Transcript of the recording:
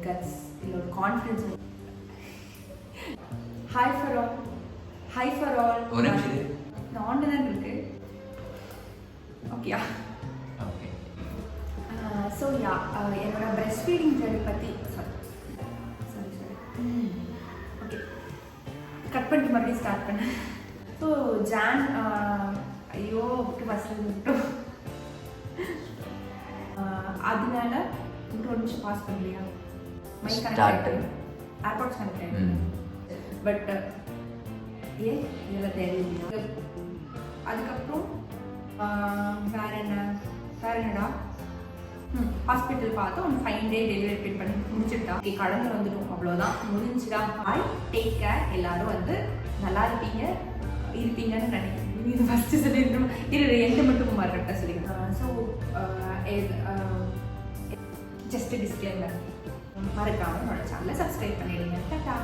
Cuts இல்லை ஒரு confidence. Hi for all, hi for all. ஒரு நிமிஷம் இந்த ஆன் தான் இருக்கு. ஓகேயா? ஓகே. ஸோ யா, என்னோட பிரெஸ்ட் ஃபீடிங் ஜர்னி பற்றி சாரி ஓகே கட் பண்ணிட்டு மறுபடியும் ஸ்டார்ட் பண்ணேன். ஸோ ஜான் ஐயோ ஃபஸ்ட்டு விட்டோம், அதனால ஒரு நிமிஷம் பாஸ் பண்ணலையா? My connect AirPods connect but இதெல்லாம் தெரியலையா? அதுக்கப்புறம் வேற என்னடா ஹாஸ்பிட்டல் பார்த்தோம். ஒன்று 5 day டெலிவரி ட்ரீட் பண்ணி முடிச்சுட்டா. ஓகே கடந்து வந்துடும், அவ்வளோதான் முடிஞ்சுடா. Hi, take care. எல்லாரும் வந்து நல்லா இருப்பீங்கன்னு நினைக்கிறேன். இது ஃபஸ்ட்டு சொல்லியிருக்கணும். இது எந்த மட்டும் கரெக்டாக சொல்லியிருக்கேன். ஸோ ஜஸ்ட் டிஸ்க்ளைமர், மறக்காமல் என்னோட சேனலை சப்ஸ்கிரைப் பண்ணிடுங்க. டாடா.